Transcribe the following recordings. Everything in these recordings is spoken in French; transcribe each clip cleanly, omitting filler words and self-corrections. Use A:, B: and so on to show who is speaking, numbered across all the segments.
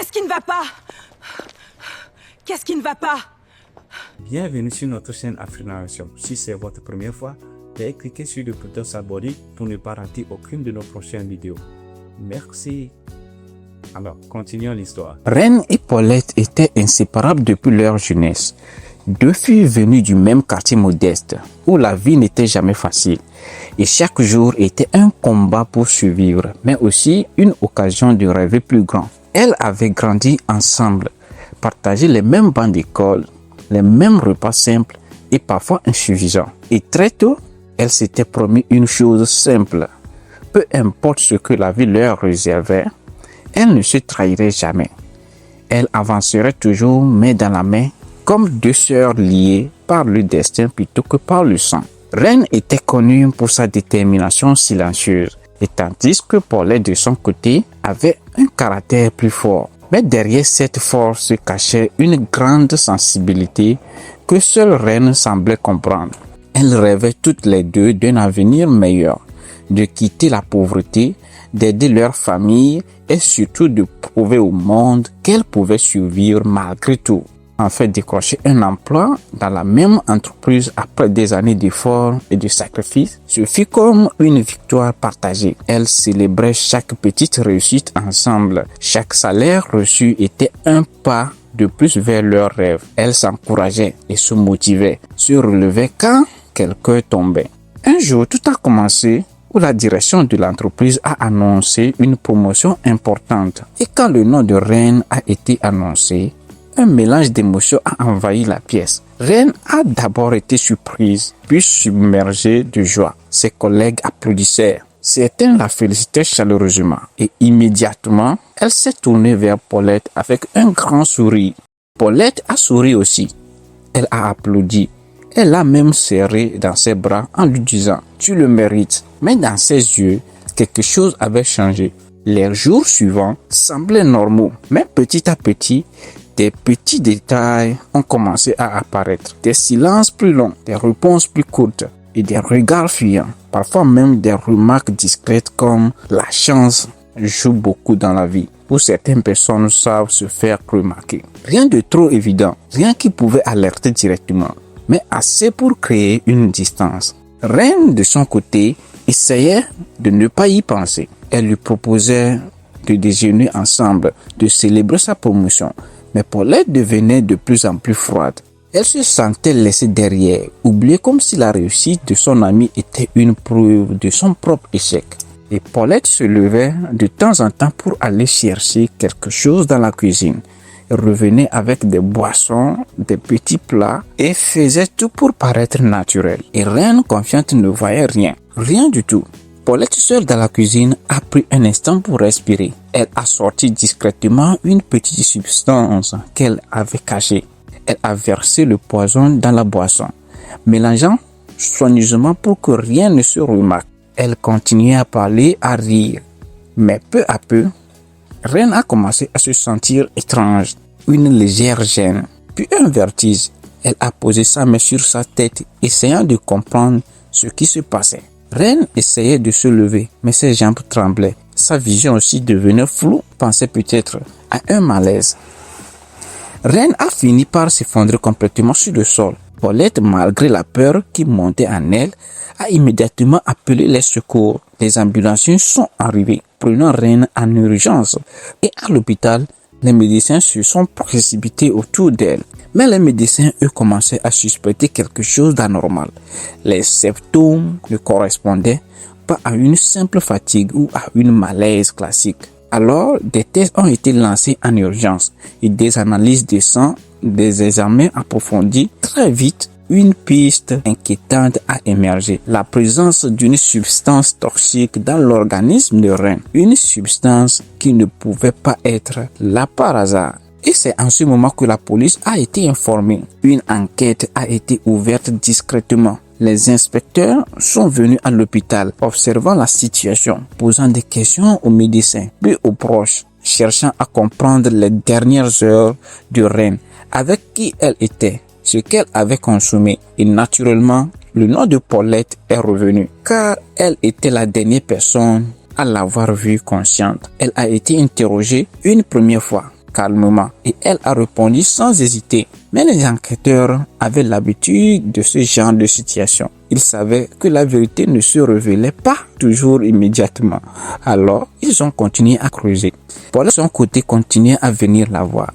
A: Qu'est-ce qui ne va pas? Qu'est-ce qui ne va pas?
B: Bienvenue sur notre chaîne Afrination. Si c'est votre première fois, veuillez cliquer sur le bouton s'abonner pour ne pas rater aucune de nos prochaines vidéos. Merci. Alors, continuons l'histoire.
C: Reine et Paulette étaient inséparables depuis leur jeunesse. Deux filles venues du même quartier modeste, où la vie n'était jamais facile. Et chaque jour était un combat pour survivre, mais aussi une occasion de rêver plus grand. Elles avaient grandi ensemble, partagé les mêmes bancs d'école, les mêmes repas simples et parfois insuffisants. Et très tôt, elles s'étaient promis une chose simple. Peu importe ce que la vie leur réservait, elles ne se trahiraient jamais. Elles avanceraient toujours main dans la main, comme deux sœurs liées par le destin plutôt que par le sang. Reine était connue pour sa détermination silencieuse, et tandis que Paulette de son côté avait un caractère plus fort. Mais derrière cette force se cachait une grande sensibilité que seule Reine semblait comprendre. Elles rêvaient toutes les deux d'un avenir meilleur, de quitter la pauvreté, d'aider leur famille et surtout de prouver au monde qu'elles pouvaient survivre malgré tout. En fait, décrocher un emploi dans la même entreprise après des années d'efforts et de sacrifices, ce fut comme une victoire partagée. Elles célébraient chaque petite réussite ensemble. Chaque salaire reçu était un pas de plus vers leurs rêves. Elles s'encourageaient et se motivaient, se relevaient quand quelqu'un tombait. Un jour, tout a commencé où la direction de l'entreprise a annoncé une promotion importante. Et quand le nom de Reine a été annoncé, un mélange d'émotions a envahi la pièce. Reine a d'abord été surprise, puis submergée de joie. Ses collègues applaudissaient. Certains la félicitaient chaleureusement. Et immédiatement, elle s'est tournée vers Paulette avec un grand sourire. Paulette a souri aussi. Elle a applaudi. Elle l'a même serré dans ses bras en lui disant « Tu le mérites ». Mais dans ses yeux, quelque chose avait changé. Les jours suivants semblaient normaux. Mais petit à petit, des petits détails ont commencé à apparaître. Des silences plus longs, des réponses plus courtes et des regards fuyants. Parfois même des remarques discrètes comme « la chance joue beaucoup dans la vie ». Pour certaines personnes savent se faire remarquer. Rien de trop évident, rien qui pouvait alerter directement, mais assez pour créer une distance. Reine, de son côté, essayait de ne pas y penser. Elle lui proposait de déjeuner ensemble, de célébrer sa promotion. Mais Paulette devenait de plus en plus froide. Elle se sentait laissée derrière, oubliée comme si la réussite de son amie était une preuve de son propre échec. Et Paulette se levait de temps en temps pour aller chercher quelque chose dans la cuisine. Elle revenait avec des boissons, des petits plats et faisait tout pour paraître naturelle. Et Reine, confiante, ne voyait rien. Rien du tout. Paulette, seule dans la cuisine, a pris un instant pour respirer. Elle a sorti discrètement une petite substance qu'elle avait cachée. Elle a versé le poison dans la boisson, mélangeant soigneusement pour que rien ne se remarque. Elle continuait à parler, à rire. Mais peu à peu, Reine a commencé à se sentir étrange, une légère gêne, puis un vertige. Elle a posé sa main sur sa tête, essayant de comprendre ce qui se passait. Reine essayait de se lever, mais ses jambes tremblaient. Sa vision aussi devenait floue, pensait peut-être à un malaise. Reine a fini par s'effondrer complètement sur le sol. Paulette, malgré la peur qui montait en elle, a immédiatement appelé les secours. Les ambulanciers sont arrivés, prenant Reine en urgence. Et à l'hôpital, les médecins se sont précipités autour d'elle. Mais les médecins, eux, commençaient à suspecter quelque chose d'anormal. Les symptômes ne correspondaient pas à une simple fatigue ou à une malaise classique. Alors, des tests ont été lancés en urgence et des analyses de sang, des examens approfondis. Très vite, une piste inquiétante a émergé. La présence d'une substance toxique dans l'organisme de Reine. Une substance qui ne pouvait pas être là par hasard. Et c'est en ce moment que la police a été informée. Une enquête a été ouverte discrètement. Les inspecteurs sont venus à l'hôpital, observant la situation, posant des questions aux médecins, puis aux proches, cherchant à comprendre les dernières heures de Reine, avec qui elle était, ce qu'elle avait consommé. Et naturellement, le nom de Paulette est revenu, car elle était la dernière personne à l'avoir vue consciente. Elle a été interrogée une première fois, calmement et elle a répondu sans hésiter. Mais les enquêteurs avaient l'habitude de ce genre de situation. Ils savaient que la vérité ne se révélait pas toujours immédiatement. Alors, ils ont continué à creuser. Paul, de son côté, continuait à venir la voir,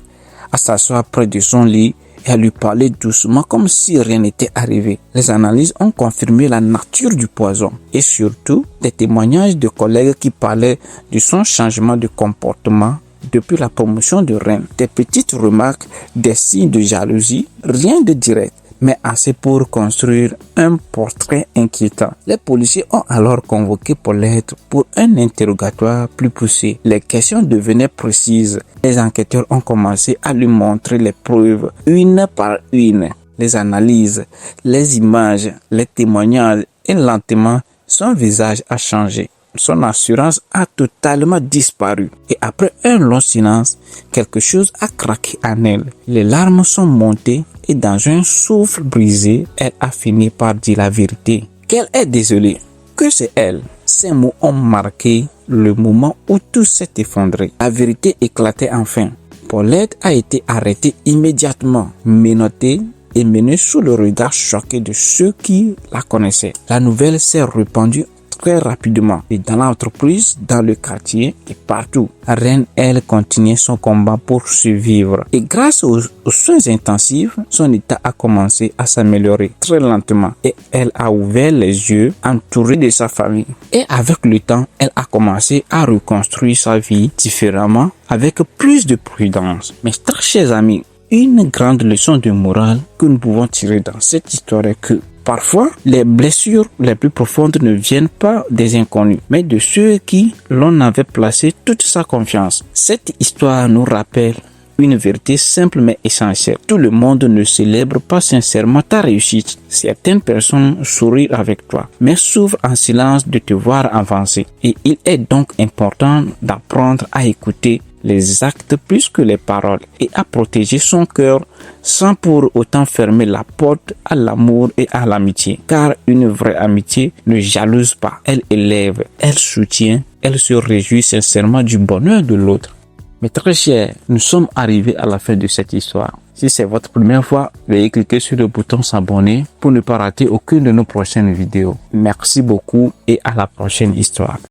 C: à s'asseoir près de son lit et à lui parler doucement comme si rien n'était arrivé. Les analyses ont confirmé la nature du poison et surtout des témoignages de collègues qui parlaient de son changement de comportement depuis la promotion de reine. Des petites remarques, des signes de jalousie, rien de direct, mais assez pour construire un portrait inquiétant. Les policiers ont alors convoqué Paulette pour un interrogatoire plus poussé. Les questions devenaient précises. Les enquêteurs ont commencé à lui montrer les preuves, une par une, les analyses, les images, les témoignages et lentement, son visage a changé. Son assurance a totalement disparu. Et après un long silence, quelque chose a craqué en elle. Les larmes sont montées et dans un souffle brisé, elle a fini par dire la vérité. Qu'elle est désolée, que c'est elle. Ces mots ont marqué le moment où tout s'est effondré. La vérité éclatait enfin. Paulette a été arrêtée immédiatement, menottée et menée sous le regard choqué de ceux qui la connaissaient. La nouvelle s'est répandue très rapidement et dans l'entreprise, dans le quartier et partout. Reine, elle, continuait son combat pour survivre. Et grâce aux soins intensifs, son état a commencé à s'améliorer très lentement. Et elle a ouvert les yeux, entourée de sa famille. Et avec le temps, elle a commencé à reconstruire sa vie différemment, avec plus de prudence. Mais très chers amis, une grande leçon de morale que nous pouvons tirer dans cette histoire est que parfois, les blessures les plus profondes ne viennent pas des inconnus, mais de ceux qui l'on avait placé toute sa confiance. Cette histoire nous rappelle une vérité simple mais essentielle. Tout le monde ne célèbre pas sincèrement ta réussite. Certaines personnes sourient avec toi, mais souffrent en silence de te voir avancer. Et il est donc important d'apprendre à écouter les actes plus que les paroles et à protéger son cœur sans pour autant fermer la porte à l'amour et à l'amitié. Car une vraie amitié ne jalouse pas, elle élève, elle soutient, elle se réjouit sincèrement du bonheur de l'autre. Mes très chers, nous sommes arrivés à la fin de cette histoire. Si c'est votre première fois, veuillez cliquer sur le bouton s'abonner pour ne pas rater aucune de nos prochaines vidéos. Merci beaucoup et à la prochaine histoire.